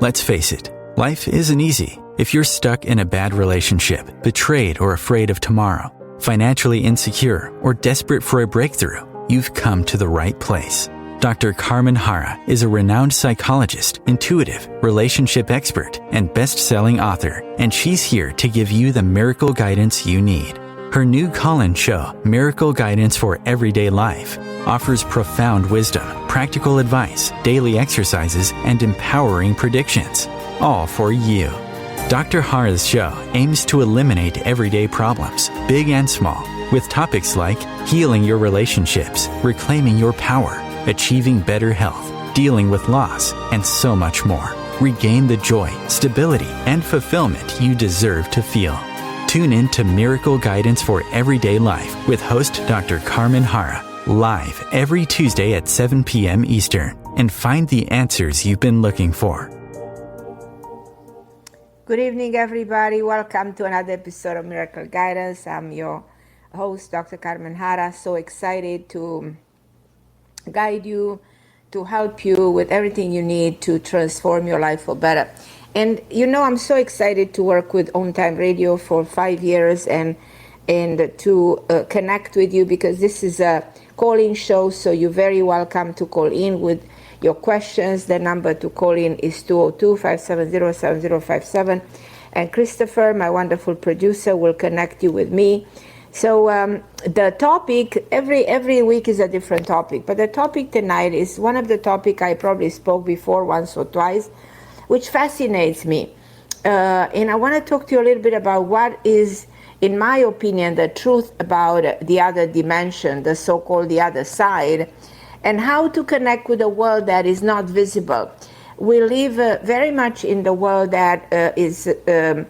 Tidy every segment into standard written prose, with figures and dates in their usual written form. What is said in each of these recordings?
Let's face it, life isn't easy. If you're stuck in a bad relationship, betrayed or afraid of tomorrow, financially insecure, or desperate for a breakthrough, you've come to the right place. Dr. Carmen Harra is a renowned psychologist, intuitive, relationship expert, and best-selling author, and she's here to give you the miracle guidance you need. Her new call-in show, Miracle Guidance for Everyday Life, offers profound wisdom, practical advice, daily exercises, and empowering predictions, all for you. Dr. Harra's show aims to eliminate everyday problems, big and small, with topics like healing your relationships, reclaiming your power, achieving better health, dealing with loss, and so much more. Regain the joy, stability, and fulfillment you deserve to feel. Tune in to Miracle Guidance for Everyday Life with host Dr. Carmen Harra, live every Tuesday at 7 p.m. Eastern, and find the answers you've been looking for. Good evening, everybody. Welcome to another episode of Miracle Guidance. I'm your host, Dr. Carmen Harra. So excited to guide you, to help you with everything you need to transform your life for better. And you know, I'm so excited to work with OMTimes Radio for 5 years and to connect with you, because this is a call-in show, so you're very welcome to call in with your questions. The number to call in is 202-570-7057. And Christopher, my wonderful producer, will connect you with me. So the topic, every week is a different topic, but the topic tonight is one of the topics I probably spoke before once or twice, which fascinates me. And I want to talk to you a little bit about what is, in my opinion, the truth about the other dimension, the so-called the other side, and how to connect with a world that is not visible. We live very much in the world that is at the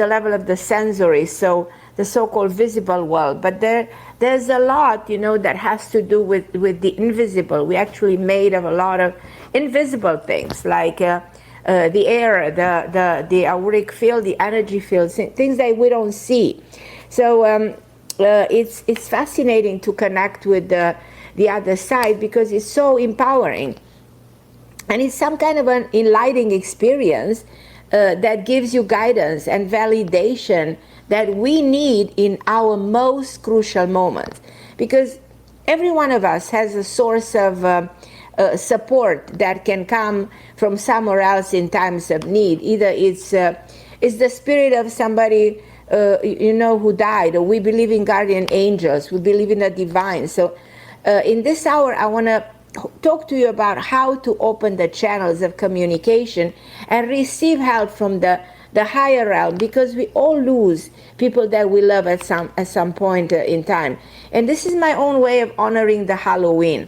level of the sensory, so the so-called visible world. But there's a lot, you know, that has to do with the invisible. We're actually made of a lot of invisible things, like the air, the auric field, the energy field, things that we don't see. So it's fascinating to connect with the other side, because it's so empowering. And it's some kind of an enlightening experience that gives you guidance and validation that we need in our most crucial moments. Because every one of us has a source of support that can come from somewhere else in times of need. Either it's the spirit of somebody who died, or we believe in guardian angels, we believe in the divine. So in this hour, I want to talk to you about how to open the channels of communication and receive help from the higher realm, because we all lose people that we love at some point in time. And this is my own way of honoring the Halloween.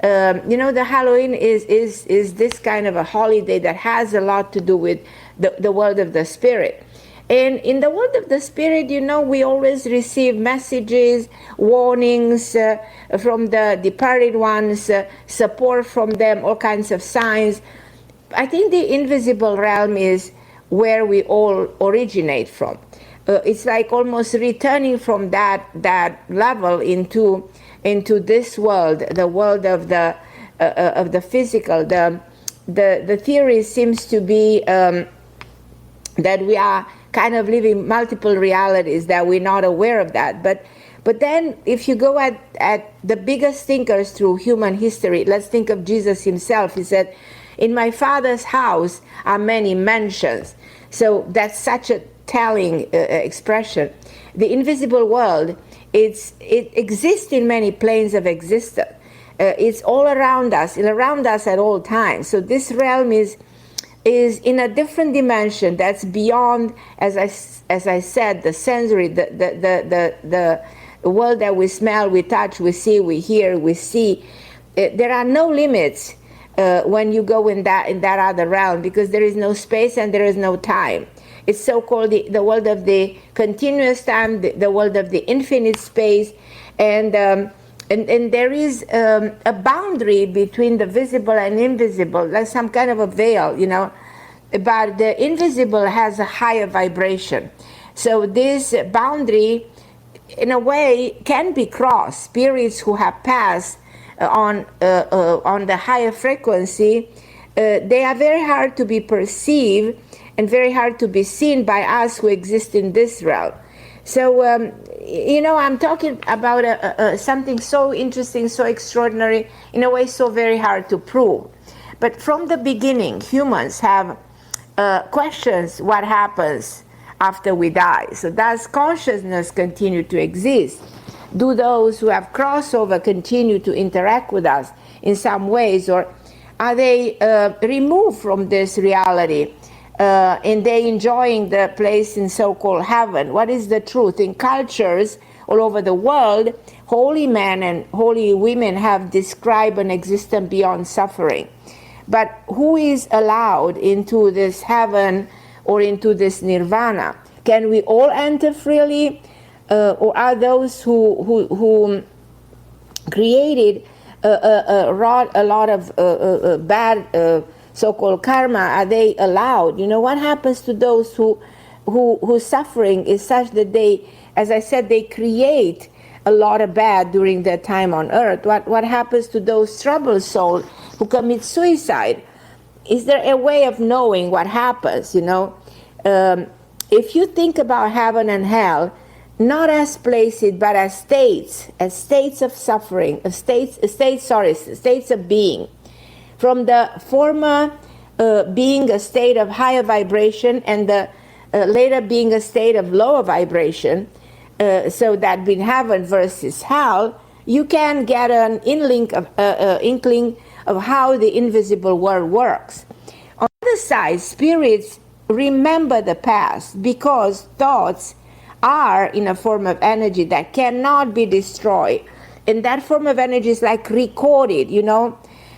The Halloween is this kind of a holiday that has a lot to do with the world of the spirit. And in the world of the spirit, we always receive messages, warnings from the departed ones, support from them, all kinds of signs. I think the invisible realm is where we all originate from. It's like almost returning from that level into this world, the world of the physical. The theory seems to be that we are kind of living multiple realities, that we're not aware of that. But then if you go at the biggest thinkers through human history, let's think of Jesus himself. He said, "In my Father's house are many mansions." So that's such a telling expression. The invisible world, it exists in many planes of existence. It's all around us at all times. So this realm is in a different dimension that's beyond, as I said, the sensory, the world that we smell, we touch, we see, we hear, we see. There are no limits when you go in that other realm, because there is no space and there is no time. It's so-called the world of the continuous time, the world of the infinite space, and there is a boundary between the visible and invisible, like some kind of a veil, but the invisible has a higher vibration. So this boundary, in a way, can be crossed. Spirits who have passed on the higher frequency they are very hard to be perceived and very hard to be seen by us who exist in this realm. So, I'm talking about something so interesting, so extraordinary, in a way so very hard to prove. But from the beginning, humans have questions what happens after we die. So does consciousness continue to exist? Do those who have crossover continue to interact with us in some ways, or are they removed from this reality? And they enjoying the place in so-called heaven? What is the truth? In cultures all over the world, holy men and holy women have described an existence beyond suffering. But who is allowed into this heaven or into this nirvana? Can we all enter freely? Or are those who created a lot of bad so-called karma, are they allowed? What happens to those whose suffering is such that they, as I said, they create a lot of bad during their time on earth? What happens to those troubled souls who commit suicide? Is there a way of knowing what happens? If you think about heaven and hell, not as places, but as states of suffering, states of being. From the former being a state of higher vibration and the later being a state of lower vibration, so that being heaven versus hell, you can get an inkling of how the invisible world works. On the other side, spirits remember the past because thoughts are in a form of energy that cannot be destroyed. And that form of energy is like recorded,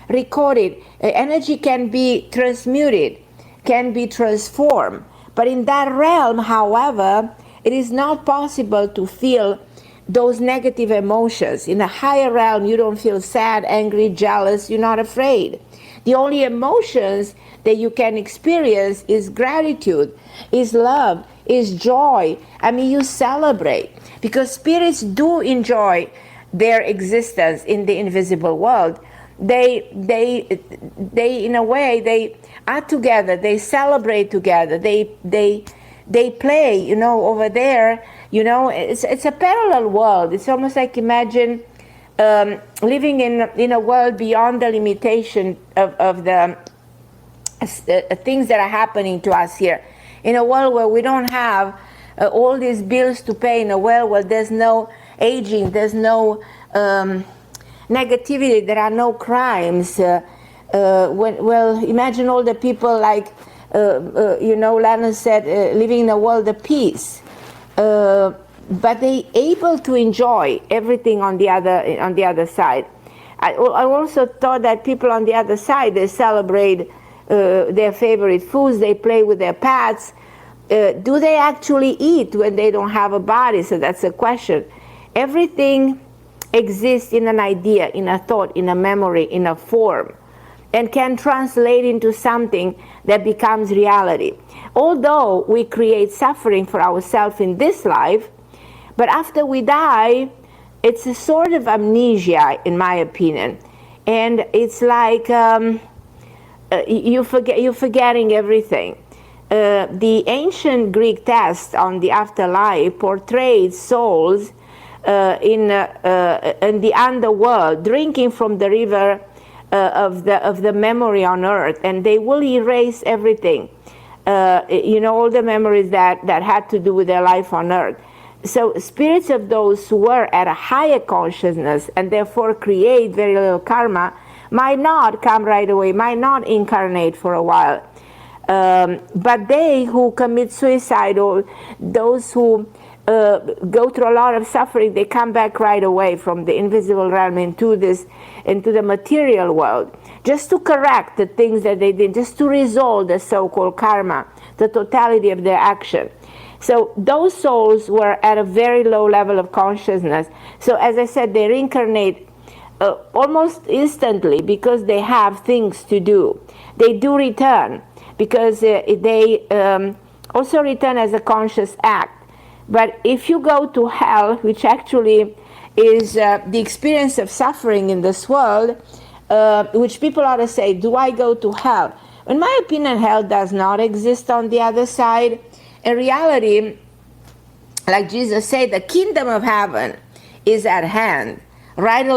recorded. Energy can be transmuted, can be transformed. But in that realm, however, it is not possible to feel those negative emotions. In a higher realm, you don't feel sad, angry, jealous, you're not afraid. The only emotions that you can experience is gratitude, is love, is joy. You celebrate, because spirits do enjoy their existence in the invisible world. They in a way, they are together, they celebrate together, they play, over there, it's a parallel world. It's almost like, imagine living in a world beyond the limitation of the things that are happening to us here. In a world where we don't have all these bills to pay, in a world where there's no aging, there's no negativity, there are no crimes. Imagine all the people like, Lennon said, living in a world of peace. But they able to enjoy everything on the other side. I also thought that people on the other side, they celebrate their favorite foods, they play with their pets. Do they actually eat when they don't have a body? So that's a question. Everything exists in an idea, in a thought, in a memory, in a form, and can translate into something that becomes reality. Although we create suffering for ourselves in this life, but after we die, it's a sort of amnesia, in my opinion. And it's like you're forgetting everything. The ancient Greek text on the afterlife portrayed souls in the underworld, drinking from the river of the memory on earth, and they will erase everything. All the memories that had to do with their life on earth. So spirits of those who were at a higher consciousness and therefore create very little karma might not come right away, might not incarnate for a while. But they who commit suicide, or those who go through a lot of suffering, they come back right away from the invisible realm into the material world, just to correct the things that they did, just to resolve the so-called karma, the totality of their action. So those souls were at a very low level of consciousness. So as I said, they reincarnate almost instantly because they have things to do. They do return because they also return as a conscious act. But if you go to hell, which actually is the experience of suffering in this world, which people ought to say, do I go to hell? In my opinion, hell does not exist on the other side. In reality, like Jesus said, the kingdom of heaven is at hand, right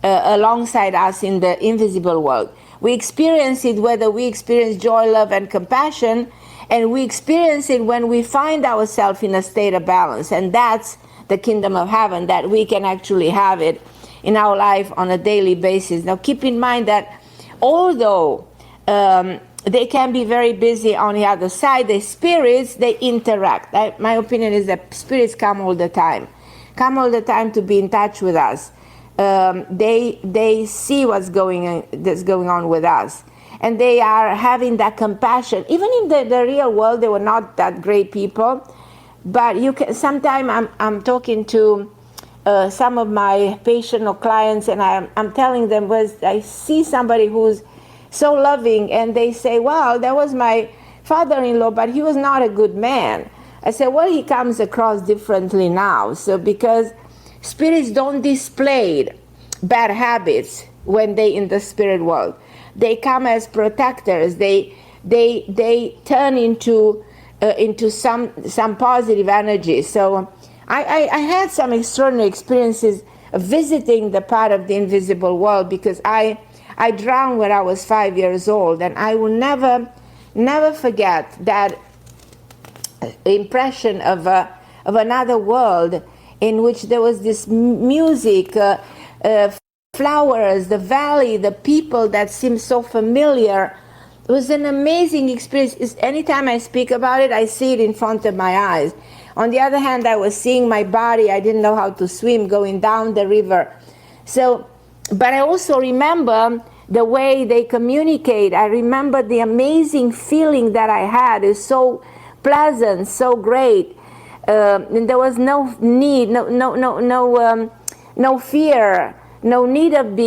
alongside us in the invisible world. We experience it whether we experience joy, love, and compassion, and we experience it when we find ourselves in a state of balance. And that's the kingdom of heaven, that we can actually have it in our life on a daily basis. Now, keep in mind that although they can be very busy on the other side, the spirits, they interact. My opinion is that spirits come all the time to be in touch with us. They see that's going on with us, and they are having that compassion. Even in the real world, they were not that great people, but you can. Sometimes I'm talking to some of my patient or clients, and I'm telling them, I see somebody who's so loving, and they say, well, that was my father-in-law, but he was not a good man. I said, well, he comes across differently now. So because spirits don't display bad habits when they in the spirit world. They come as protectors. They turn into some positive energy. So I had some extraordinary experiences of visiting the part of the invisible world, because I drowned when I was 5 years old, and I will never forget that impression of another world in which there was this music, flowers, the valley, the people that seemed so familiar. It was an amazing experience. Anytime I speak about it, I see it in front of my eyes. On the other hand, I was seeing my body. I didn't know how to swim going down the river. So, but I also remember the way they communicate. I remember the amazing feeling that I had. It's so pleasant, so great. And there was no need, no fear, no need of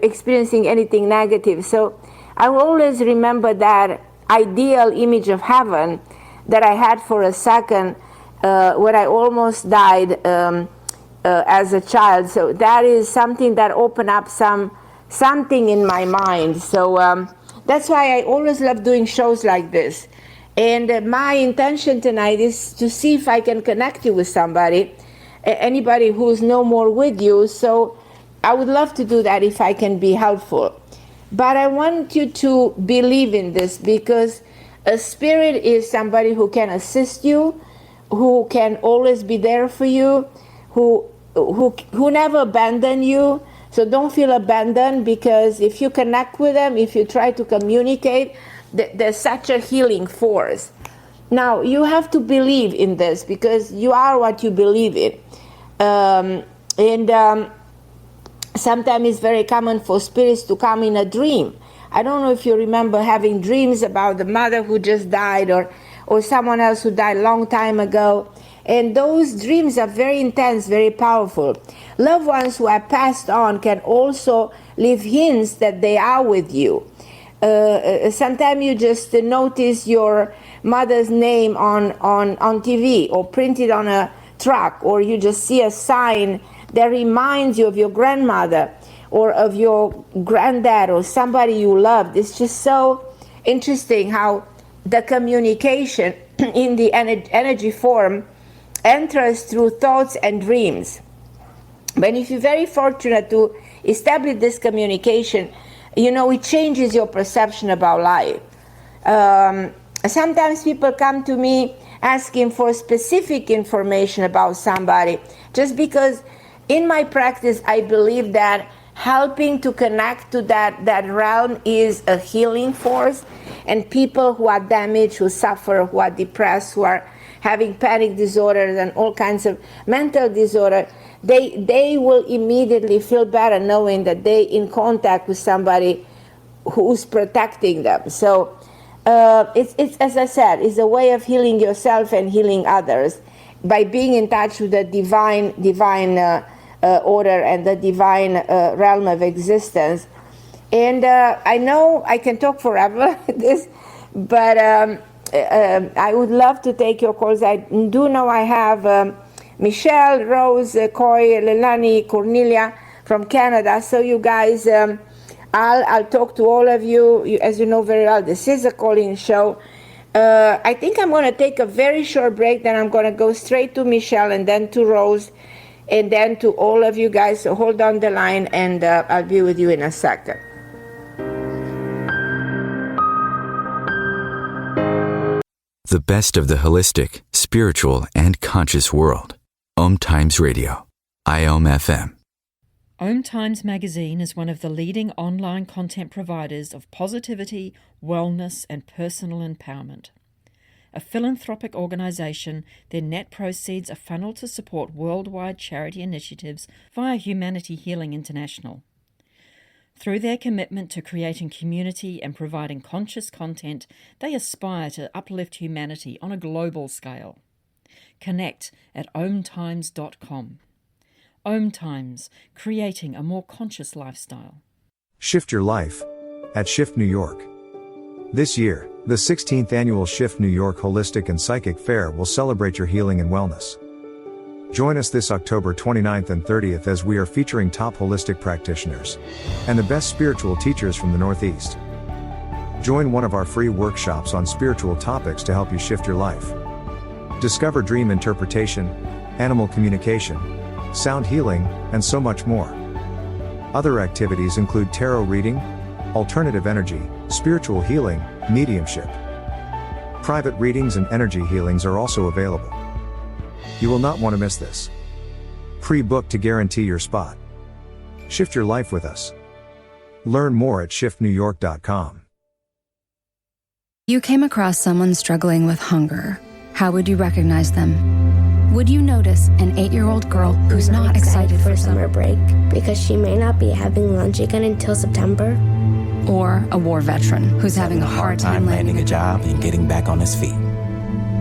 experiencing anything negative. So I will always remember that ideal image of heaven that I had for a second when I almost died as a child. So that is something that opened up something in my mind. So that's why I always love doing shows like this. And my intention tonight is to see if I can connect you with somebody, anybody who's no more with you. So I would love to do that if I can be helpful. But I want you to believe in this, because a spirit is somebody who can assist you, who can always be there for you, who never abandon you. So don't feel abandoned, because if you connect with them, if you try to communicate, there's such a healing force. Now, you have to believe in this, because you are what you believe in. Sometimes it's very common for spirits to come in a dream. I don't know if you remember having dreams about the mother who just died, or someone else who died a long time ago. And those dreams are very intense, very powerful. Loved ones who have passed on can also leave hints that they are with you. Sometimes you just notice your mother's name on TV, or printed on a truck, or you just see a sign that reminds you of your grandmother or of your granddad or somebody you loved. It's just so interesting how the communication in the energy form enters through thoughts and dreams. But if you're very fortunate to establish this communication, it changes your perception about life. Sometimes people come to me asking for specific information about somebody, just because in my practice I believe that helping to connect to that realm is a healing force. And people who are damaged, who suffer, who are depressed, who are having panic disorders and all kinds of mental disorder, they will immediately feel better knowing that they're in contact with somebody who's protecting them. So it's as I said, it's a way of healing yourself and healing others by being in touch with the divine order and the divine realm of existence. And I know I can talk forever this, but I would love to take your calls. I do know I have Michelle, Rose, Coy, Lelani, Cornelia from Canada. So you guys, I'll talk to all of you. As you know very well, this is a call-in show. I think I'm going to take a very short break, then I'm going to go straight to Michelle and then to Rose and then to all of you guys. So hold on the line and I'll be with you in a second. The best of the holistic, spiritual, and conscious world. OMTimes Radio. IOM FM. OMTimes magazine is one of the leading online content providers of positivity, wellness, and personal empowerment. A philanthropic organisation, their net proceeds are funneled to support worldwide charity initiatives via Humanity Healing International. Through their commitment to creating community and providing conscious content, they aspire to uplift humanity on a global scale. Connect at omtimes.com. OMTimes, creating a more conscious lifestyle. Shift your life at Shift New York. This year, the 16th annual Shift New York Holistic and Psychic Fair will celebrate your healing and wellness. Join us this October 29th and 30th as we are featuring top holistic practitioners and the best spiritual teachers from the Northeast. Join one of our free workshops on spiritual topics to help you shift your life. Discover dream interpretation, animal communication, sound healing, and so much more. Other activities include tarot reading, alternative energy, spiritual healing, mediumship. Private readings and energy healings are also available. You will not want to miss this. Pre-book to guarantee your spot. Shift your life with us. Learn more at shiftnewyork.com. You came across someone struggling with hunger. How would you recognize them? Would you notice an 8-year-old girl who's not excited for summer break because she may not be having lunch again until September? Or a war veteran who's having a hard time landing a job and getting back on his feet?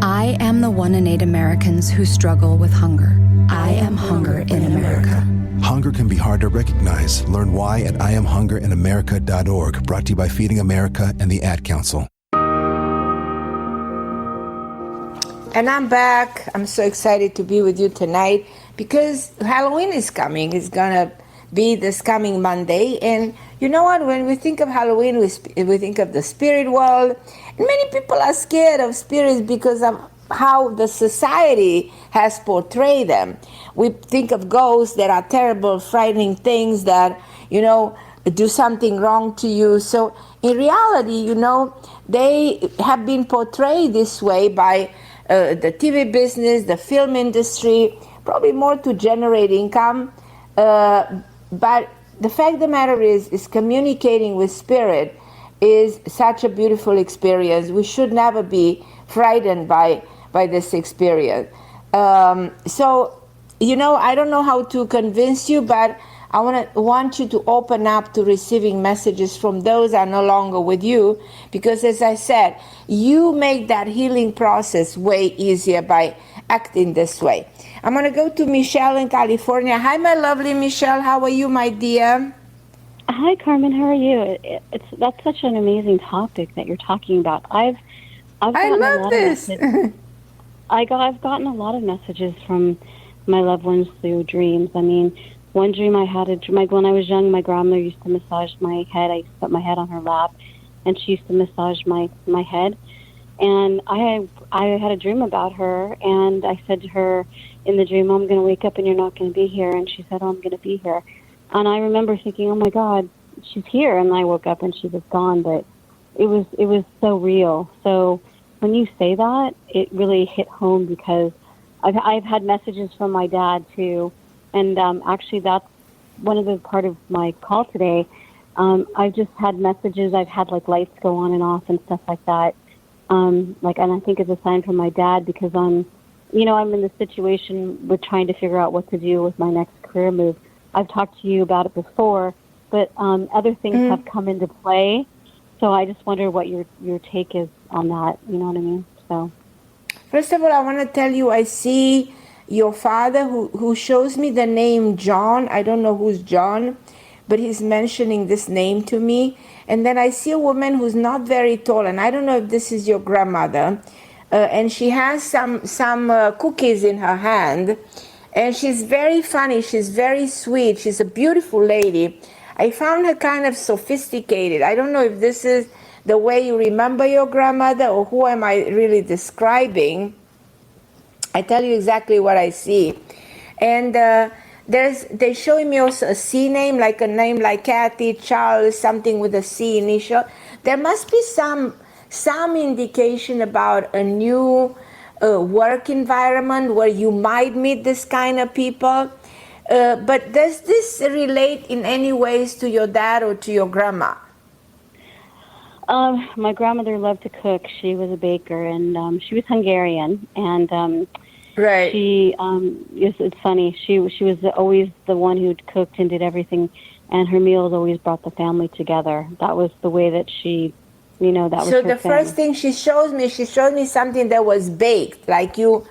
I am the 1 in 8 Americans who struggle with hunger. I am hunger in America. Hunger can be hard to recognize. Learn why at IamHungerInAmerica.org. Brought to you by Feeding America and the Ad Council. And I'm back. I'm so excited to be with you tonight because Halloween is coming. It's going to be this coming Monday. And you know what? When we think of Halloween, we think of the spirit world. And many people are scared of spirits because of how the society has portrayed them. We think of ghosts that are terrible, frightening things that, do something wrong to you. So in reality, they have been portrayed this way by the TV business, the film industry, probably more to generate income. But the fact of the matter is communicating with spirit is such a beautiful experience. We should never be frightened by this experience. So, I don't know how to convince you, but I want you to open up to receiving messages from those that are no longer with you, because as I said, you make that healing process way easier by acting this way. I'm going to go to Michelle in California. Hi, my lovely Michelle. How are you, my dear? Hi, Carmen. How are you? That's such an amazing topic that you're talking about. I love this. I've gotten a lot of messages from my loved ones through dreams. I mean, one dream I had, when I was young, my grandmother used to massage my head. I used to put my head on her lap, and she used to massage my head. And I had a dream about her, and I said to her in the dream, I'm going to wake up and you're not going to be here. And she said, oh, I'm going to be here. And I remember thinking, oh my God, she's here. And I woke up and she was gone, but it was so real. So when you say that, it really hit home, because I've had messages from my dad too. And actually that's one of the part of my call today. I've just had messages. I've had lights go on and off and stuff like that. And I think it's a sign from my dad, because I'm in the situation with trying to figure out what to do with my next career move. I've talked to you about it before, but other things have come into play. So I just wonder what your take is on that. You know what I mean? So, first of all, I want to tell you, I see your father who shows me the name John. I don't know who's John, but he's mentioning this name to me. And then I see a woman who's not very tall, and I don't know if this is your grandmother. And she has some cookies in her hand, And she's very funny. She's very sweet. She's a beautiful lady. I found her kind of sophisticated. I don't know if this is the way you remember your grandmother or who am I really describing. I tell you exactly what I see. And they're showing me also a C name, like a name like Kathy, Charles, something with a C initial. There must be some indication about a new work environment where you might meet this kind of people. But does this relate in any ways to your dad or to your grandma? My grandmother loved to cook. She was a baker, and she was Hungarian. And right. It's funny. She was always the one who cooked and did everything, and her meals always brought the family together. That was the way that she, that was so her the thing. First thing she showed me something that was baked, like you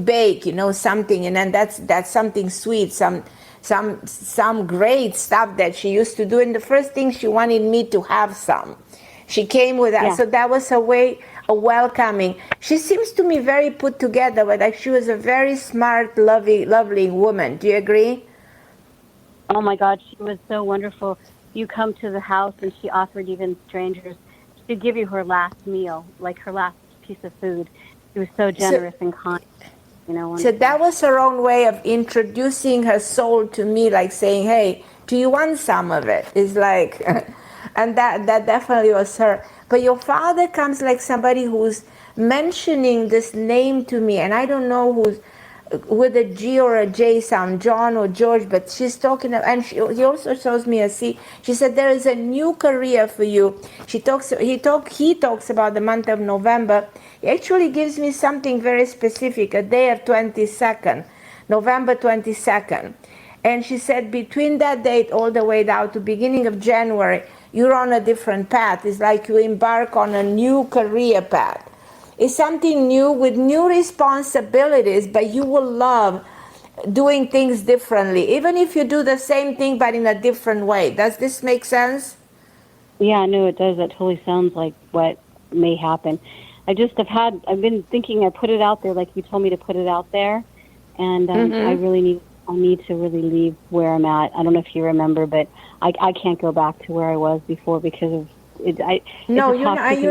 bake, something, and then that's something sweet, some great stuff that she used to do. And the first thing she wanted me to have some. She came with that, so that was a way of welcoming. She seems to me very put together, but like she was a very smart, lovely woman. Do you agree? Oh my God, she was so wonderful. You come to the house, and she offered even strangers. She'd give you her last meal, like her last piece of food. She was so generous and kind. So that was her own way of introducing her soul to me, like saying, "Hey, do you want some of it?" It's like, and that definitely was her. But your father comes like somebody who's mentioning this name to me, and I don't know who's with a G or a J sound, John or George, but she's talking, and he also shows me a C. She said there is a new career for you. He talks about the month of November. He actually gives me something very specific, a day of 22nd, November 22nd. And she said between that date all the way down to beginning of January, you're on a different path. It's like you embark on a new career path. It's something new with new responsibilities, but you will love doing things differently, even if you do the same thing but in a different way. Does this make sense? Yeah, no, it does. That totally sounds like what may happen. I've been thinking, I put it out there like you told me to put it out there, and I need to really leave where I'm at. I don't know if you remember, but I can't go back to where I was before because of you're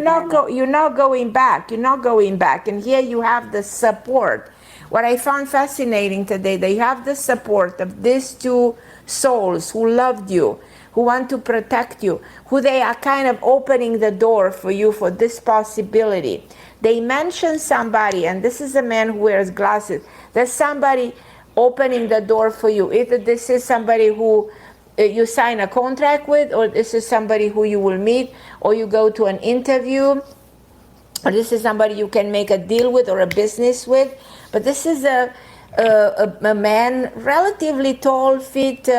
not going back. You're not going back. And here you have the support. What I found fascinating today, they have the support of these two souls who loved you, who want to protect you, who they are kind of opening the door for you for this possibility. They mention somebody, and this is a man who wears glasses. There's somebody opening the door for you. Either this is somebody who you sign a contract with, or this is somebody who you will meet, or you go to an interview, or this is somebody you can make a deal with or a business with. But this is a man, relatively tall, fit,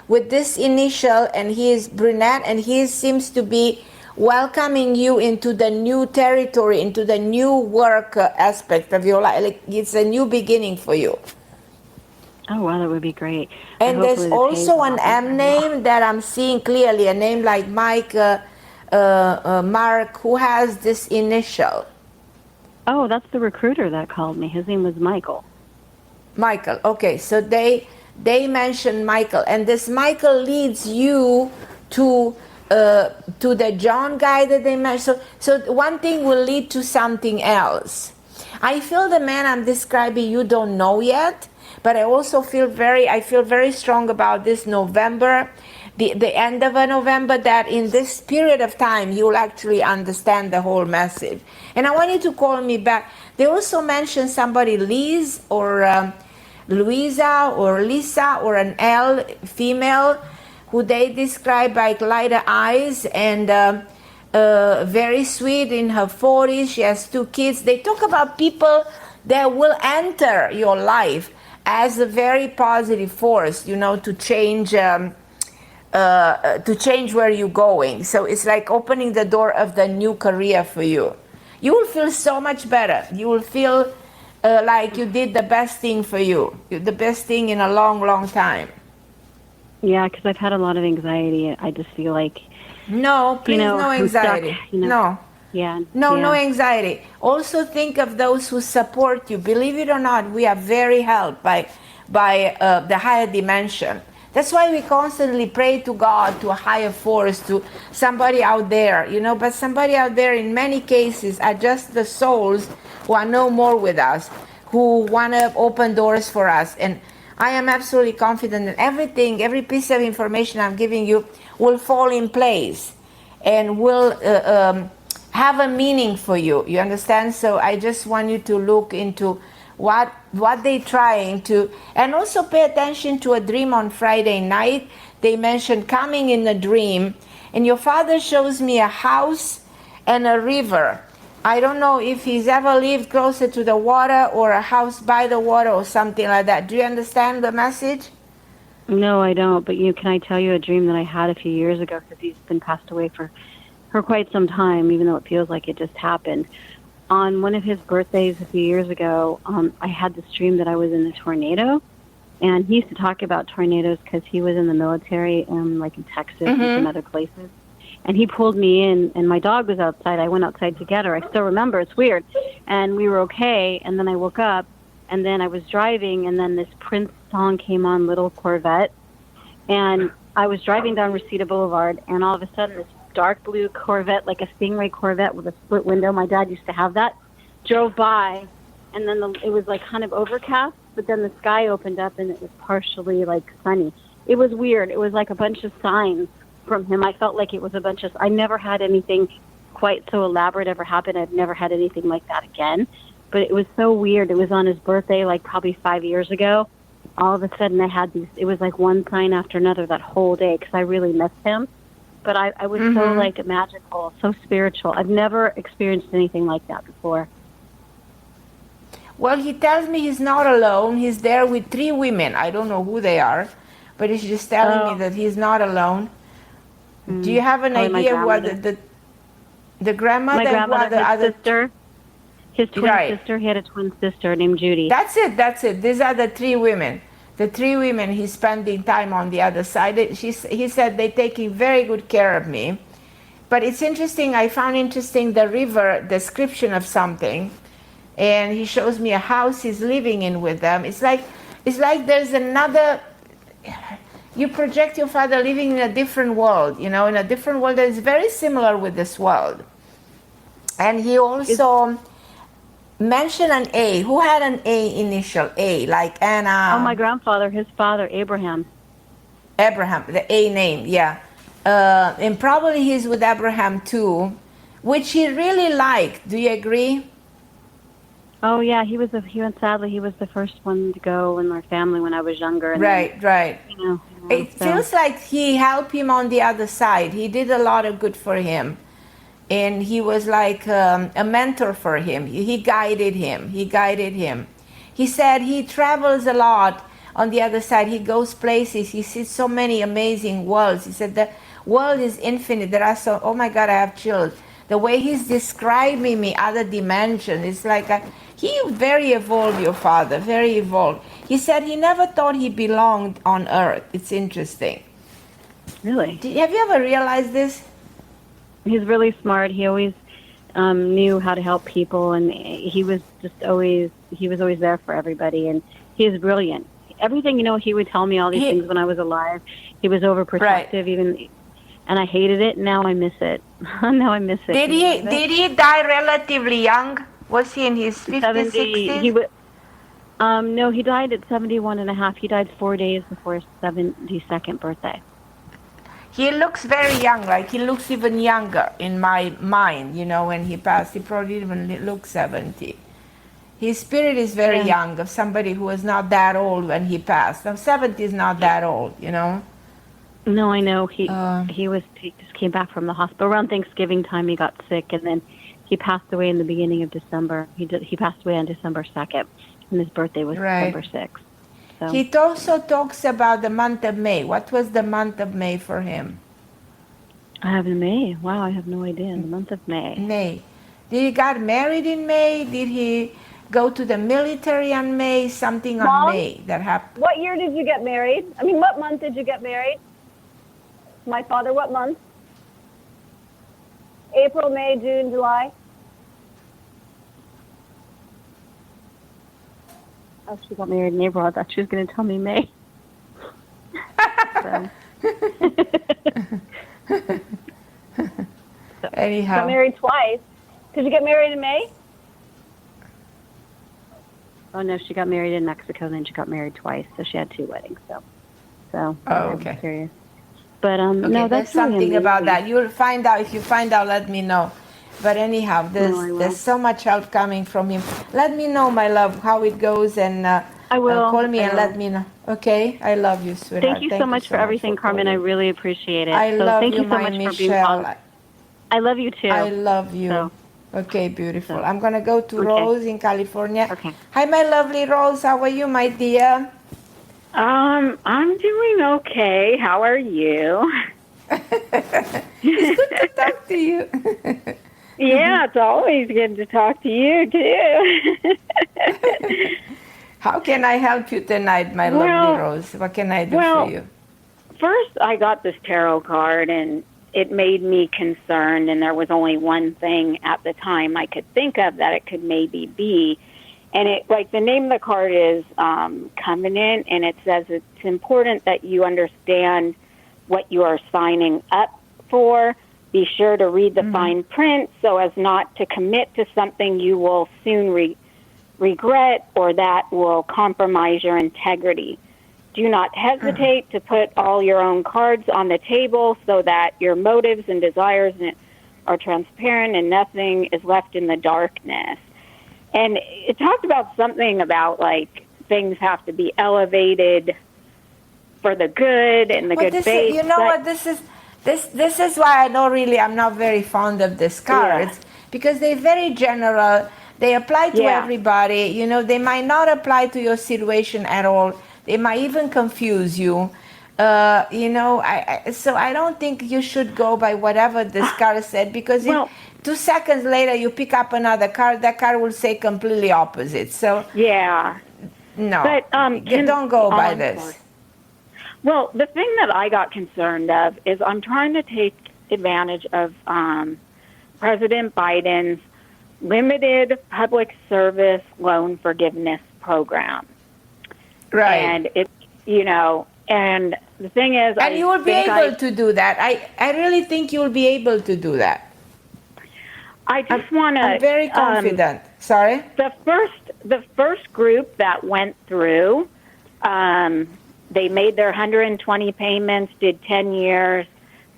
with this initial, and he is brunette, and he seems to be welcoming you into the new territory, into the new work aspect of your life. Like it's a new beginning for you. Oh, wow, that would be great. And there's also an M name that I'm seeing clearly, a name like Mike, Mark, who has this initial. Oh, that's the recruiter that called me. His name was Michael. Michael, okay. So they mentioned Michael. And this Michael leads you to the John guy that they mentioned. So one thing will lead to something else. I feel the man I'm describing you don't know yet. But I also feel very strong about this November, the end of a November, that in this period of time, you'll actually understand the whole message. And I want you to call me back. They also mentioned somebody, Liz or Louisa or Lisa or an L, female, who they describe like lighter eyes and very sweet, in her 40s. She has 2 kids. They talk about people that will enter your life as a very positive force, to change where you're going. So it's like opening the door of the new career for you. You will feel so much better. You will feel like you did the best thing for you, the best thing in a long, long time. Yeah, because I've had a lot of anxiety. I just feel like... No, please, no anxiety. Stuck, No. Yeah. No anxiety. Also think of those who support you. Believe it or not, we are very helped by by the higher dimension. That's why we constantly pray to God, to a higher force, to somebody out there, but somebody out there in many cases are just the souls who are no more with us, who want to open doors for us. And I am absolutely confident that everything, every piece of information I'm giving you will fall in place and will have a meaning for you. You understand? So I just want you to look into what they're trying to, and also pay attention to a dream on Friday night. They mentioned coming in a dream, and your father shows me a house and a river. I don't know if he's ever lived closer to the water or a house by the water or something like that. Do you understand the message? No, I don't. But can I tell you a dream that I had a few years ago, because he's been passed away for quite some time, even though it feels like it just happened. On one of his birthdays a few years ago, I had this dream that I was in a tornado. And he used to talk about tornadoes because he was in the military, like in Texas and some other places. And he pulled me in, and my dog was outside. I went outside to get her. I still remember. It's weird. And we were okay. And then I woke up, and then I was driving, and then this Prince song came on, Little Corvette. And I was driving down Reseda Boulevard, and all of a sudden this dark blue Corvette, like a Stingray Corvette with a split window. My dad used to have that. Drove by, and then it was like kind of overcast, but then the sky opened up and it was partially like sunny. It was weird. It was like a bunch of signs from him. I felt like it was a bunch of, I never had anything quite so elaborate ever happen. I've never had anything like that again, but it was so weird. It was on his birthday, like probably 5 years ago. All of a sudden I had these, it was like one sign after another that whole day, because I really missed him. But I was so like magical, so spiritual. I've never experienced anything like that before. Well, he tells me he's not alone. He's there with 3 women. I don't know who they are, but he's just telling me that he's not alone. Do you have an idea what the grandmother? My grandmother, his sister, his twin sister. He had a twin sister named Judy. That's it. These are the 3 women. The 3 women he's spending time on the other side. He said they're taking very good care of me. But it's interesting, I found interesting the river description of something. And he shows me a house he's living in with them. It's like there's another, you project your father living in a different world, in a different world that is very similar with this world. And he also mention an A. Who had an A initial? A, like Anna. Oh, my grandfather, his father, Abraham. Abraham, the A name, yeah. And probably he's with Abraham too, which he really liked. Do you agree? Oh yeah, sadly he was the first one to go in our family when I was younger. And right. It feels like he helped him on the other side. He did a lot of good for him. And he was like a mentor for him. He guided him. He said he travels a lot on the other side. He goes places. He sees so many amazing worlds. He said the world is infinite. There are so, oh my God, I have chills. The way he's describing me, other dimensions, it's like he very evolved, your father, very evolved. He said he never thought he belonged on Earth. It's interesting. Really? Have you ever realized this? He's really smart. He always knew how to help people, and he was always there for everybody, and he is brilliant. Everything, he would tell me all these things when I was alive. He was overprotective, even, and I hated it. Now I miss it. Did he die relatively young? Was he in his 50s, 60s? No, he died at 71 and a half. He died 4 days before his 72nd birthday. He looks very young, like he looks even younger in my mind, when he passed. He probably even looked 70. His spirit is very young, of somebody who was not that old when he passed. Now, 70 is not that old, No, I know. He just came back from the hospital. Around Thanksgiving time, he got sick, and then he passed away in the beginning of December. He passed away on December 2nd, and his birthday was December 6th. So. He also talks about the month of May. What was the month of May for him? I have May. Wow, I have no idea. The month of May. May. Did he got married in May? Did he go to the military on May? Something on Mom, May that happened. What year did you get married? I mean, what month did you get married? My father, what month? April, May, June, July? Oh, she got married in April. I thought she was going to tell me May. So. Anyhow. Got married twice. Did you get married in May? Oh, no, she got married in Mexico, then she got married twice. So she had 2 weddings. So oh, okay. I'm curious. But okay, no, there's that's something really about that. You'll find out. If you find out, let me know. But anyhow, there's so much help coming from him. Let me know, my love, how it goes, and I will. call me and let me know. Okay? I love you, sweetheart. Thank you so much for everything, Carmen. I really appreciate it. I love thank you, so my much Michelle. for being positive. I love you too. I love you. So. Okay, beautiful. I'm going to go to Rose in California. Okay. Hi, my lovely Rose. How are you, my dear? I'm doing okay. How are you? It's good to talk to you. Yeah, it's always good to talk to you, too. How can I help you tonight, my lovely Rose? What can I do for you? First, I got this tarot card, and it made me concerned, and there was only one thing at the time I could think of that it could maybe be. And it, like, the name of the card is Covenant, and it says it's important that you understand what you are signing up for. Be sure to read the fine print so as not to commit to something you will soon regret or that will compromise your integrity. Do not hesitate to put all your own cards on the table so that your motives and desires are transparent and nothing is left in the darkness. And it talked about something about, like, things have to be elevated for the good and the good faith. You know what? This is why I'm not very fond of these cards, because they're very general. They apply to everybody. You know, they might not apply to your situation at all. They might even confuse you. You know, so I don't think you should go by whatever this card said, because if 2 seconds later you pick up another card, that card will say completely opposite. So no, but don't go by this. Well, the thing that I got concerned of is I'm trying to take advantage of President Biden's limited public service loan forgiveness program. Right. And it, you know, and the thing is, and you will be able to do that. I really think you will be able to do that. I just want to. I'm very confident. Sorry. The first group that went through, they made their 120 payments, did 10 years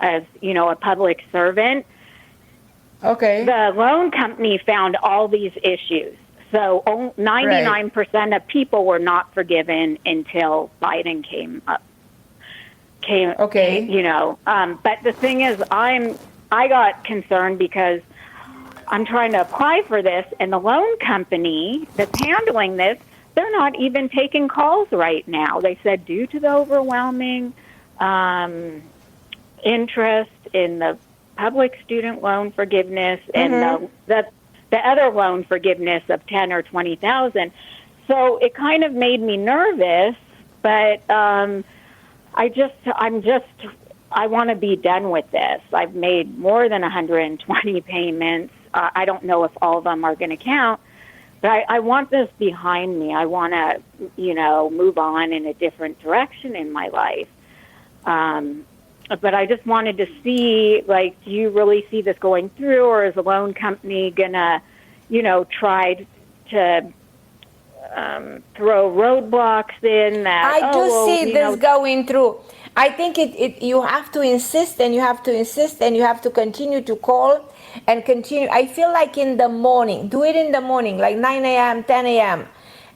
as, you know, a public servant. Okay. The loan company found all these issues. So 99% of people were not forgiven until Biden came up. You know, but the thing is, I got concerned because I'm trying to apply for this, and the loan company that's handling this, they're not even taking calls right now. They said due to the overwhelming interest in the public student loan forgiveness and the other loan forgiveness of 10 or 20,000. So it kind of made me nervous, but I want to be done with this. I've made more than 120 payments. I don't know if all of them are going to count, but I want this behind me. I want to, you know, move on in a different direction in my life. But I just wanted to see, like, do you really see this going through, or is the loan company going to, you know, try to throw roadblocks in that? I do see this going through. I think you have to insist, and you have to insist, and you have to continue to call and continue. I feel like in the morning, do it in the morning, like 9 a.m., 10 a.m.,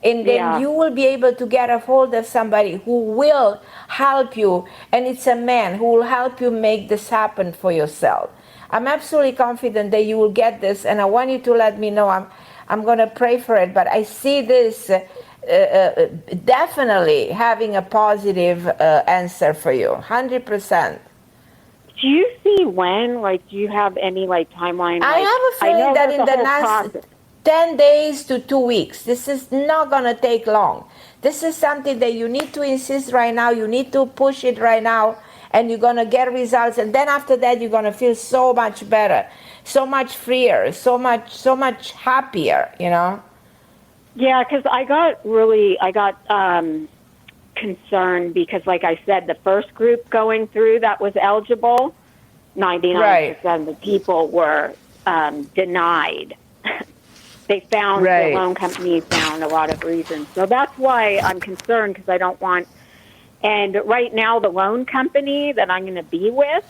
and then you will be able to get a hold of somebody who will help you, and it's a man who will help you make this happen for yourself. I'm absolutely confident that you will get this, and I want you to let me know. I'm going to pray for it, but I see this definitely having a positive answer for you, 100%. Do you see when? Like, do you have any, like, timeline? I have a feeling that in the next 10 days to 2 weeks. This is not going to take long. This is something that you need to insist right now. You need to push it right now, and you're going to get results. And then after that, you're going to feel so much better, so much freer, so much happier, you know. Yeah, because I got concerned because, like I said, the first group going through that was eligible, 99% of the people were denied. They found, the loan company found a lot of reasons. So that's why I'm concerned, because I don't want, and right now the loan company that I'm going to be with,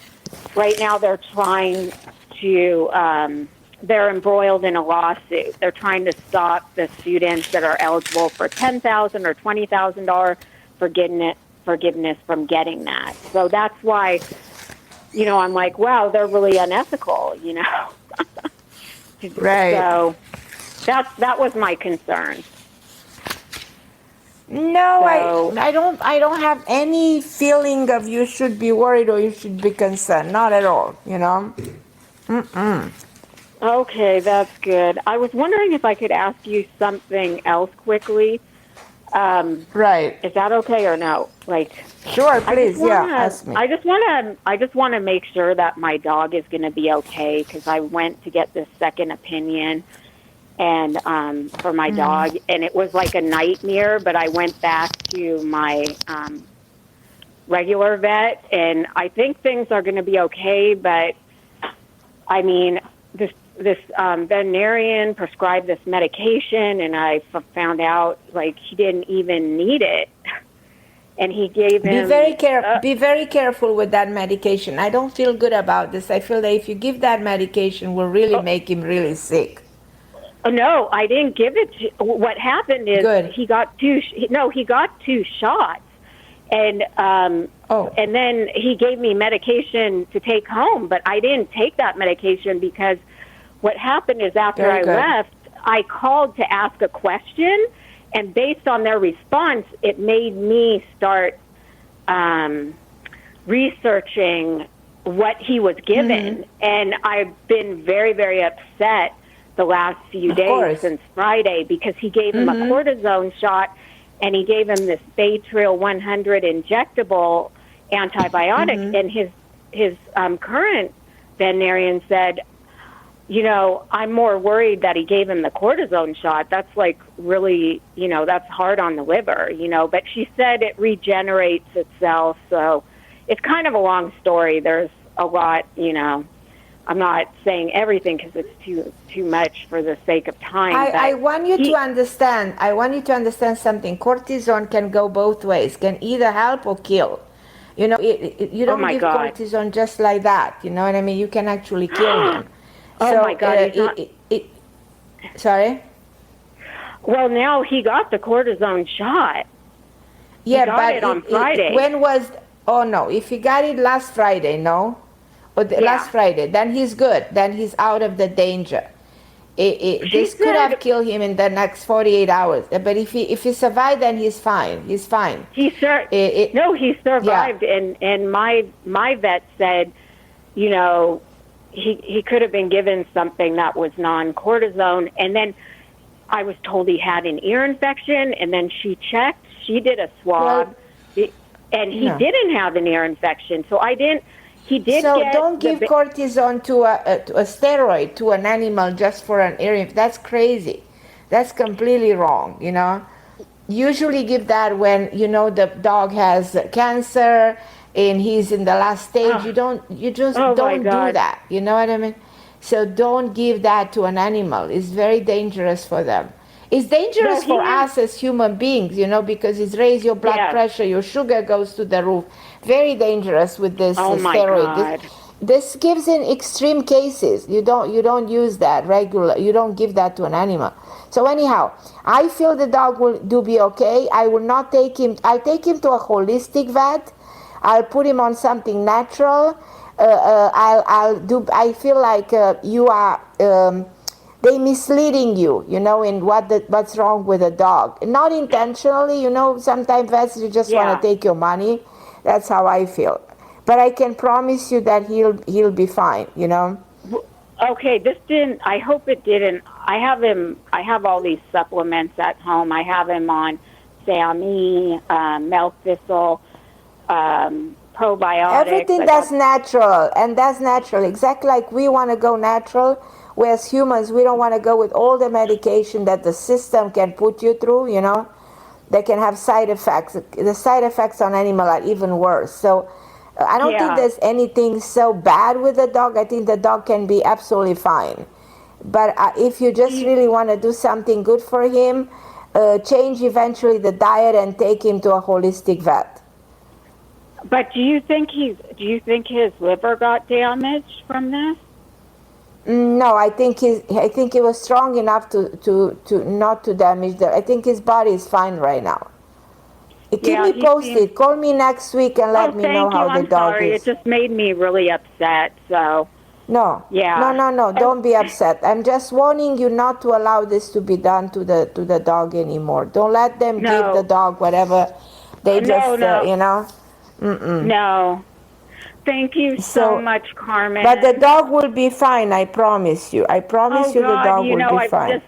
right now they're trying to, they're embroiled in a lawsuit. They're trying to stop the students that are eligible for $10,000 or $20,000 forgiveness from getting that. So that's why, I'm like, wow, they're really unethical, Right. So that was my concern. No, So, I don't have any feeling of you should be worried or you should be concerned. Not at all, Mm-mm. Okay, that's good. I was wondering if I could ask you something else quickly. Right. Is that okay or no? Sure, please. Ask me. I just want to make sure that my dog is going to be okay, because I went to get this second opinion and for my dog, and it was like a nightmare. But I went back to my regular vet, and I think things are going to be okay. But I mean, this veterinarian prescribed this medication, and I found out he didn't even need it. And he gave him... Be very careful with that medication. I don't feel good about this. I feel that if you give that medication, will really make him really sick. No, I didn't give it. What happened is he got two shots, and and then he gave me medication to take home. But I didn't take that medication because what happened is after I left, I called to ask a question. And based on their response, it made me start researching what he was given. And I've been very, very upset the last few days since Friday, because he gave him a cortisone shot, and he gave him this Baytril 100 injectable antibiotic. And his current veterinarian said, I'm more worried that he gave him the cortisone shot. That's really, that's hard on the liver, But she said it regenerates itself. So it's kind of a long story. There's a lot, I'm not saying everything because it's too much for the sake of time. I want you to understand. I want you to understand something. Cortisone can go both ways. Can either help or kill. You don't give cortisone just like that. You know what I mean? You can actually kill him. Oh, my God. Sorry? Well, now he got the cortisone shot. Yeah, he got it on Friday. If he got it last Friday, no? Or last Friday, then he's good. Then he's out of the danger. This could have killed him in the next 48 hours. But if he survived, then he's fine. He's fine. He survived. Yeah. And my vet said, he could have been given something that was non-cortisone. And then I was told he had an ear infection, and then she checked. She did a swab, and he didn't have an ear infection. So don't give cortisone to a steroid to an animal just for an ear infection. That's crazy. That's completely wrong, Usually give that when, the dog has cancer and he's in the last stage. You don't do that. You know what I mean? So don't give that to an animal. It's very dangerous for them. It's dangerous for us as human beings, because it's raise your blood pressure, your sugar goes to the roof. Very dangerous with this steroid. This gives in extreme cases. You don't use that regular. You don't give that to an animal. So anyhow, I feel the dog will be okay. I will not take him. I'll take him to a holistic vet. I'll put him on something natural. I feel like you are. They misleading you, in what's wrong with a dog. Not intentionally, sometimes vets you just want to take your money. That's how I feel. But I can promise you that he'll be fine, Okay, this didn't, I hope it didn't. I have all these supplements at home. I have him on SAMe, milk thistle, probiotics. Everything that's natural, and that's natural. Exactly like we want to go natural, we as humans, we don't want to go with all the medication that the system can put you through, you know. They can have side effects. The side effects on animal are even worse. So I don't think there's anything so bad with the dog. I think the dog can be absolutely fine. But if you just really want to do something good for him, change eventually the diet and take him to a holistic vet. But do you think his liver got damaged from this? No, I think he was strong enough to not to damage I think his body is fine right now. Keep me posted. Call me next week and let me know how the dog sorry. is. It just made me really upset. So. No. Yeah. No. Don't be upset. I'm just warning you not to allow this to be done to the dog anymore. Don't let them give the dog whatever they just you know. Mm-mm. No. Thank you so much, Carmen. But the dog will be fine, I promise you. I promise you the dog will be fine.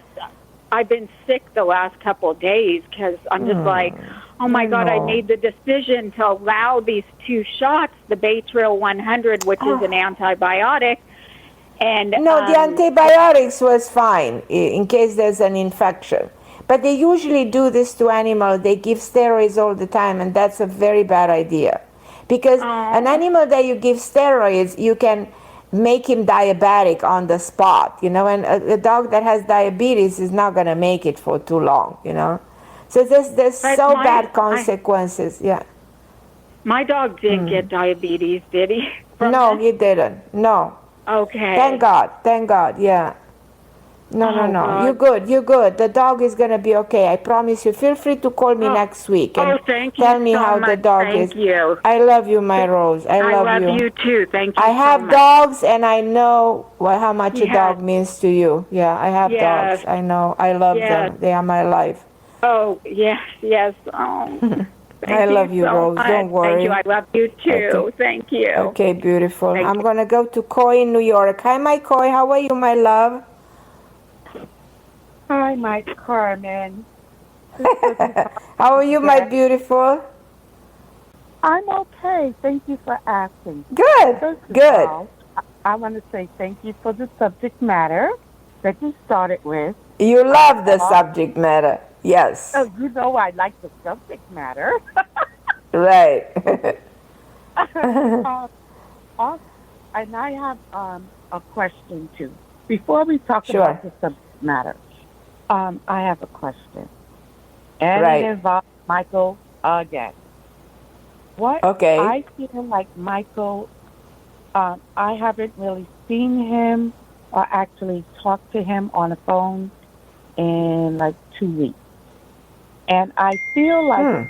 I've been sick the last couple of days because I'm just like, oh my God, I made the decision to allow these 2 shots, the Baytril 100, which is an antibiotic. And no, the antibiotics was fine in case there's an infection. But they usually do this to animals. They give steroids all the time, and that's a very bad idea. Because an animal that you give steroids, you can make him diabetic on the spot, you know, and a dog that has diabetes is not going to make it for too long, you know. So there's so bad consequences, My dog didn't get diabetes, did he? No, he didn't, no. Okay. Thank God, yeah. No. You're good. The dog is going to be okay. I promise you. Feel free to call me next week and thank you tell me so how much. the dog Thank is. You. I love you, my Rose. I love you too. Thank you. I have dogs, and I know how much a dog means to you. Yeah, I have dogs. I know. I love them. They are my life. Oh, yes. Oh. I love you, Rose. Much. Don't worry. Thank you. I love you too. Okay. Thank you. Okay, beautiful. I'm going to go to Coy in New York. Hi, my Coy. How are you, my love? Hi, my Carmen. How are you, my beautiful? I'm okay. Thank you for asking. Good. Good. All, I want to say thank you for the subject matter that you started with. You love the subject matter. Yes. Oh, you know I like the subject matter. Right. And I have a question, too. Before we talk about the subject matter, I have a question. And it involves Michael again. I feel like Michael, I haven't really seen him or actually talked to him on the phone in like 2 weeks. And I feel like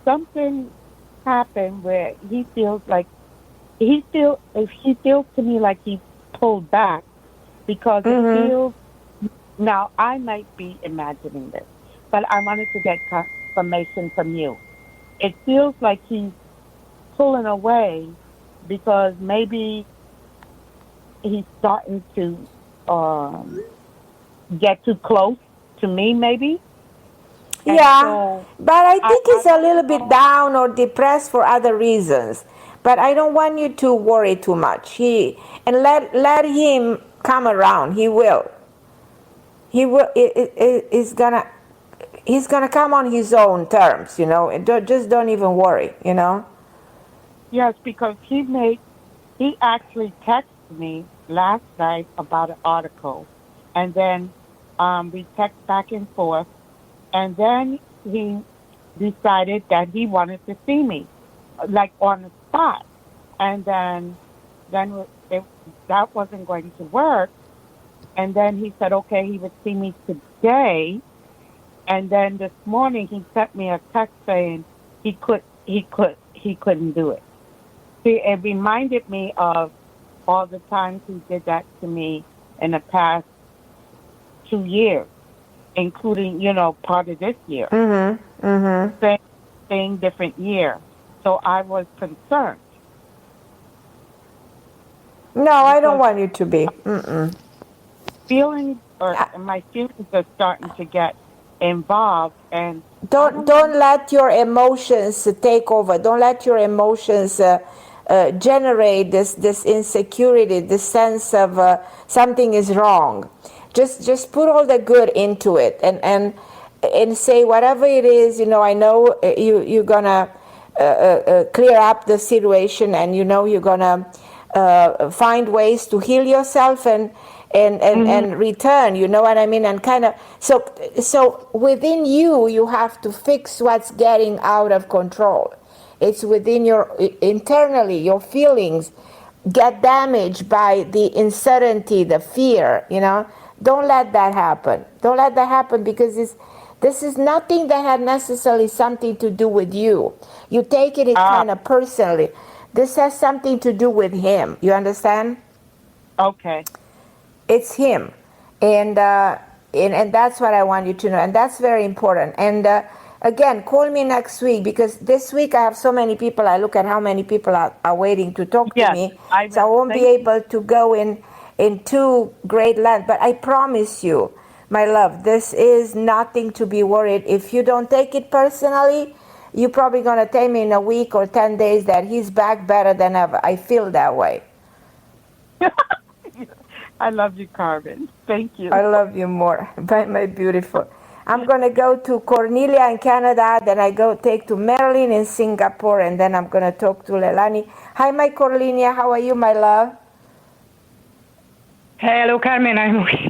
something happened where he feels to me like he pulled back because it feels, now I might be imagining this, but I wanted to get confirmation from you. It feels like he's pulling away because maybe he's starting to get too close to me, maybe. And but I think he's a little bit down or depressed for other reasons. But I don't want you to worry too much. Let him come around. He will. He's gonna come on his own terms, you know. Just don't even worry, you know. Yes, because he actually texted me last night about an article, and then we text back and forth, and then he decided that he wanted to see me, like on the spot, and then that wasn't going to work, and then he said, okay, he would see me today, and then this morning he sent me a text saying he couldn't do it. See, it reminded me of all the times he did that to me in the past 2 years, including, part of this year. Same different year. So I was concerned. No, I don't want you to be. My feelings are starting to get involved, and don't let your emotions take over. Don't let your emotions generate this insecurity, this sense of something is wrong. Just put all the good into it, and say whatever it is. I know you're gonna clear up the situation, and you're gonna find ways to heal yourself and return, you know what I mean? And kind of, so within you have to fix what's getting out of control. It's within internally, your feelings get damaged by the uncertainty, the fear, Don't let that happen. Don't let that happen, because this is nothing that had necessarily something to do with you. You take it kind of personally. This has something to do with him. You understand? Okay. It's him, and that's what I want you to know, and that's very important. And again, call me next week, because this week I have so many people. I look at how many people are waiting to talk to me, so I won't be able to go into great length. But I promise you, my love, this is nothing to be worried. If you don't take it personally, you're probably going to tell me in a week or 10 days that he's back better than ever. I feel that way. I love you, Carmen. Thank you. I love you more. Bye, my beautiful. I'm going to go to Cornelia in Canada, then I take to Marilyn in Singapore, and then I'm going to talk to Leilani. Hi, my Cornelia. How are you, my love? Hello, Carmen.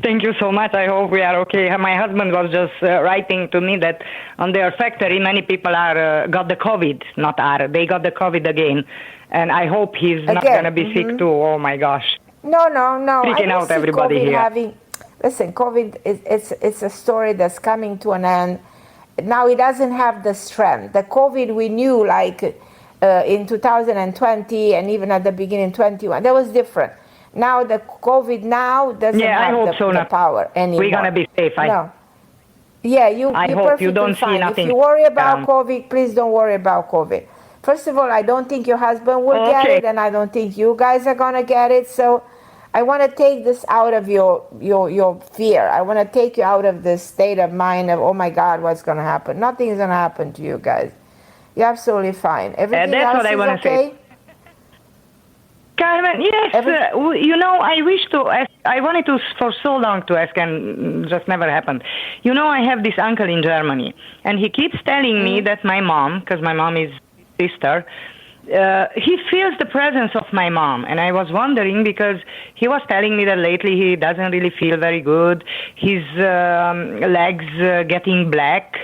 Thank you so much. I hope we are okay. My husband was just writing to me that on their factory, many people got the COVID, they got the COVID again. And I hope he's not going to be sick too. Oh, my gosh. No. Freaking out everybody COVID here. Listen, COVID, it's a story that's coming to an end. Now it doesn't have the strength. The COVID we knew, like in 2020 and even at the beginning 21, that was different. Now the COVID doesn't have the power anymore. We're going to be safe. You're hope you don't fine. see nothing. If you worry about COVID, please don't worry about COVID. First of all, I don't think your husband will get it, and I don't think you guys are going to get it. So I want to take this out of your fear. I want to take you out of this state of mind of, oh my God, what's going to happen? Nothing is going to happen to you guys. You're absolutely fine. Everything that's else what I is want to okay? say. Carmen, yes, I wish to ask, I wanted to for so long to ask, and just never happened. I have this uncle in Germany, and he keeps telling me that my mom, because my mom is sister, he feels the presence of my mom. And I was wondering, because he was telling me that lately he doesn't really feel very good. His legs getting black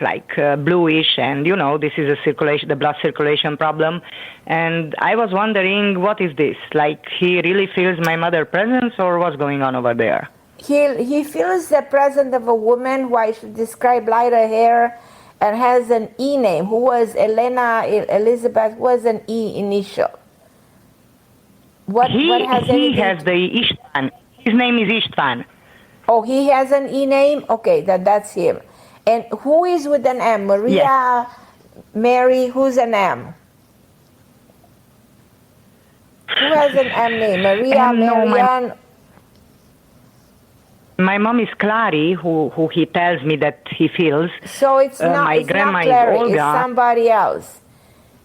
like bluish, and this is the blood circulation problem. And I was wondering, what is this? Like, he really feels my mother's presence, or what's going on over there? He feels the presence of a woman who I should describe lighter hair and has an E name, who was Elizabeth, was an E initial. He has the Istvan. His name is Istvan. Oh, he has an E name? Okay, that's him. And who is with an M? Maria, yes. Mary, who's an M? Who has an M name? Maria, Marianne? My mom is Clary, who he tells me that he feels. So it's not, my grandma not Clary, is Olga. It's somebody else.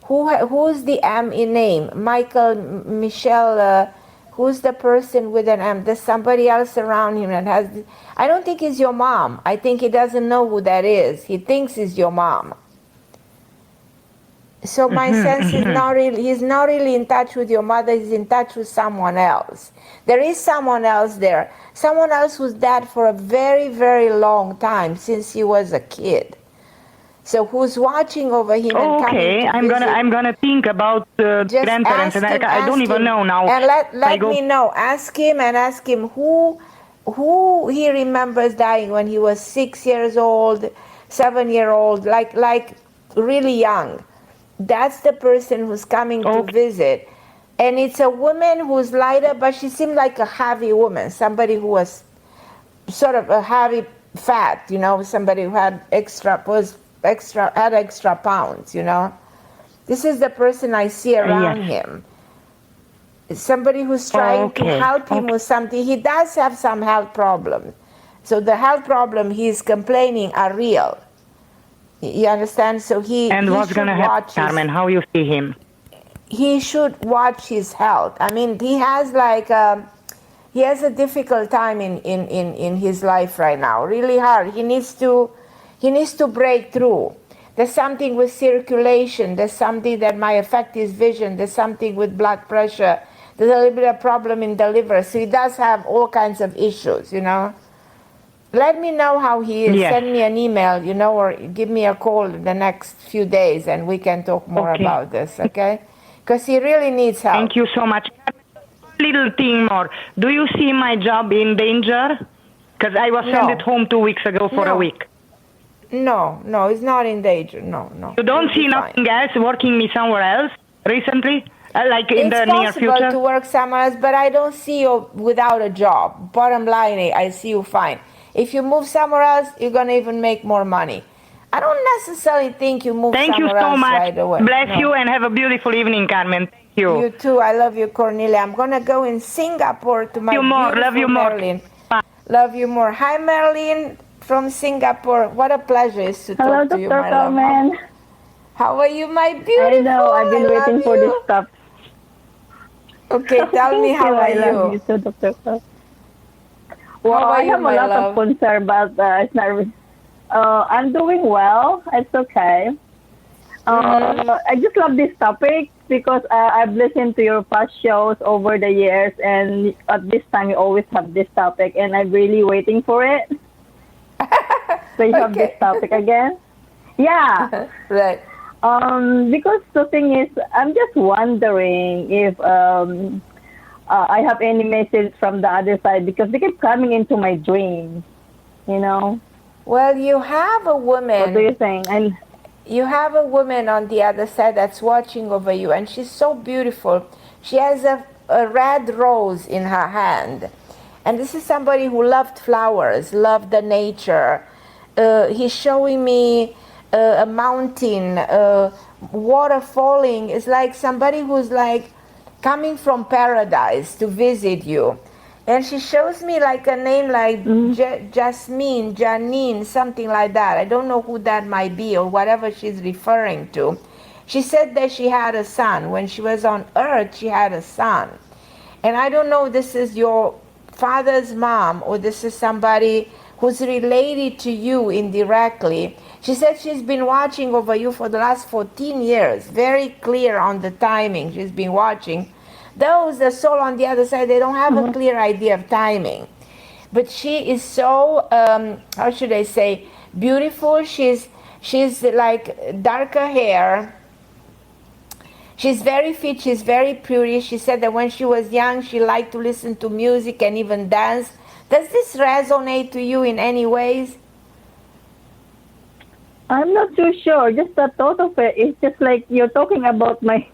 Who's the M in name? Michael, Michelle, who's the person with an M? There's somebody else around him that has... I don't think it's your mom. I think he doesn't know who that is. He thinks it's your mom. So my sense is he's not really in touch with your mother. He's in touch with someone else. There is someone else there. Someone else who's dead for a very, very long time, since he was a kid. So who's watching over him and coming to I'm gonna think about grandparents, and I don't even know now. And let me know. Ask him who he remembers dying when he was 6 years old, 7-year-old, like really young. That's the person who's coming to visit. And it's a woman who's lighter, but she seemed like a heavy woman, somebody who was sort of a heavy fat, somebody who had extra pounds, This is the person I see around him. Somebody who's trying to help him with something. He does have some health problems. So the health problem he's complaining are real. You understand? So And what's going to happen, Carmen? How you see him? He should watch his health. I mean, he has he has a difficult time in his life right now, really hard. He needs to break through. There's something with circulation. There's something that might affect his vision. There's something with blood pressure. There's a little bit of problem in the liver. So he does have all kinds of issues, you know. Let me know how he is. Yes. Send me an email, you know, or give me a call in the next few days and we can talk more about this, okay? Because he really needs help. Thank you so much. Little thing more. Do you see my job in danger? Because I was sent home 2 weeks ago for a week. No, it's not in danger. No. You don't see nothing else working me somewhere else recently? Like in the near future? It's possible to work somewhere else, but I don't see you without a job. Bottom line, I see you fine. If you move somewhere else, you're going to even make more money. I don't necessarily think you move somewhere else right away. Bless you and have a beautiful evening, Carmen. Thank you. You too. I love you, Cornelia. I'm going to go in Singapore to my beautiful Marilyn. Love you more. Hi, Marilyn from Singapore. What a pleasure it is to talk to you, my love. Hello, Dr. Carmen. How are you, my beautiful? I know. I've been waiting for this stuff. Okay, tell me how are you? I love you too, Dr. Carmen. Well, I have a lot of concern, but it's not. I'm doing well. It's okay. I just love this topic because I've listened to your past shows over the years, and at this time you always have this topic, and I'm really waiting for it. So you have this topic again? Yeah. Right. Because the thing is, I'm just wondering if I have any message from the other side because they keep coming into my dreams, you know. Well, you have a woman. What do you think? And you have a woman on the other side that's watching over you, and she's so beautiful. She has a red rose in her hand. And this is somebody who loved flowers, loved the nature. He's showing me a mountain, water falling. It's like somebody who's like coming from paradise to visit you. And she shows me like a name like Jasmine, Janine, something like that. I don't know who that might be or whatever she's referring to. She said that she had a son. When she was on earth, she had a son. And I don't know if this is your father's mom or this is somebody who's related to you indirectly. She said she's been watching over you for the last 14 years. Very clear on the timing. She's been watching. Those, the soul on the other side, they don't have a clear idea of timing. But she is so, how should I say, beautiful. She's like darker hair. She's very fit. She's very pretty. She said that when she was young, she liked to listen to music and even dance. Does this resonate to you in any ways? I'm not too sure. Just the thought of it, it's just like you're talking about my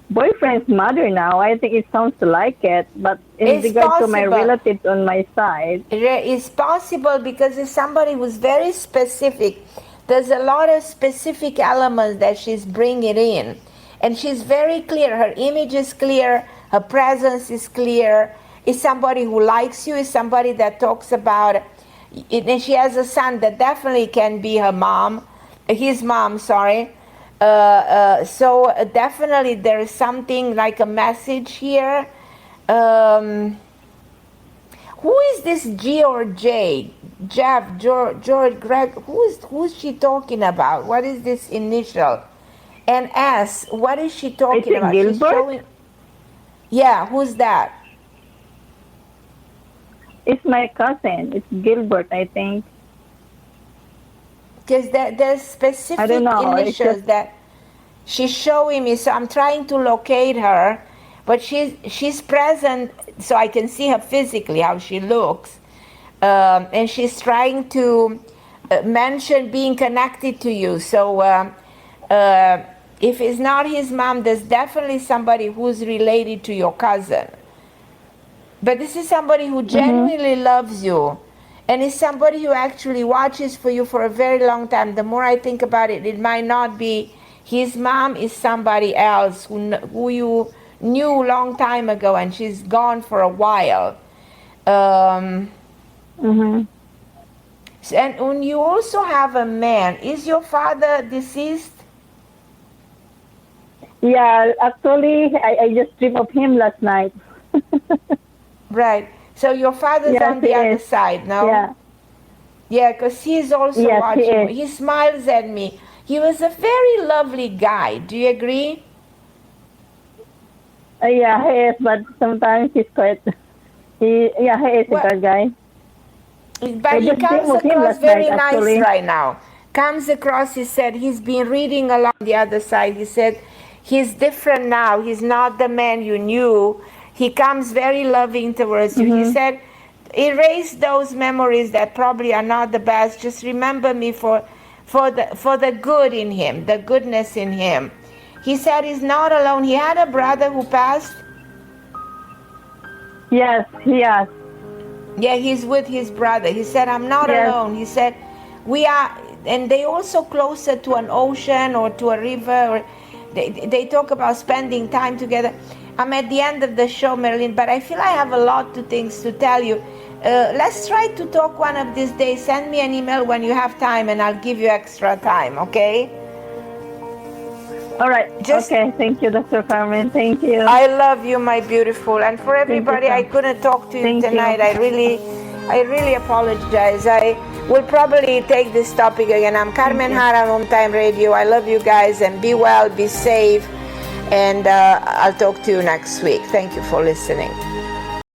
boyfriend's mother now. I think it sounds like it, but in regard to my relatives on my side. It's possible because it's somebody who's very specific. There's a lot of specific elements that she's bringing in. And she's very clear. Her image is clear. Her presence is clear. It's somebody who likes you. It's somebody that talks about it. And she has a son that definitely can be her mom. His mom, sorry. So definitely there is something like a message here. Who is this G or J? Jeff, George, Greg? Who's she talking about? What is this initial? And S, what is she talking about? Gilbert? Yeah, who's that? It's my cousin. It's Gilbert, I think. Because there's specific initials that she's showing me, so I'm trying to locate her, but she's present, so I can see her physically, how she looks, and she's trying to mention being connected to you. So if it's not his mom, there's definitely somebody who's related to your cousin. But this is somebody who genuinely loves you. And it's somebody who actually watches for you for a very long time. The more I think about it, it might not be his mom, is somebody else who you knew a long time ago, and she's gone for a while. And when you also have a man, is your father deceased? Yeah, actually, I just dreamed of him last night. Right. So your father's on the other side, no? Yeah. Yeah, because he's also watching. He smiles at me. He was a very lovely guy. Do you agree? Yeah, he is, but sometimes he's quite. He is a good guy. But he comes across very nice right now. Comes across, he said, he's been reading along the other side. He said, he's different now. He's not the man you knew. He comes very loving towards you. He said, erase those memories that probably are not the best. Just remember me for the good in him, the goodness in him. He said he's not alone. He had a brother who passed. Yes, he has. Yeah, he's with his brother. He said, I'm not alone. He said, we are, and they also closer to an ocean or to a river. Or they talk about spending time together. I'm at the end of the show, Marilyn, but I feel I have a lot of things to tell you. Let's try to talk one of these days. Send me an email when you have time, and I'll give you extra time, okay? All right. Okay. Thank you, Dr. Carmen. Thank you. I love you, my beautiful. And for everybody, I couldn't talk to you tonight. I really apologize. I will probably take this topic again. I'm Carmen Harra on OMTime Radio. I love you guys, and be well, be safe. And I'll talk to you next week. Thank you for listening.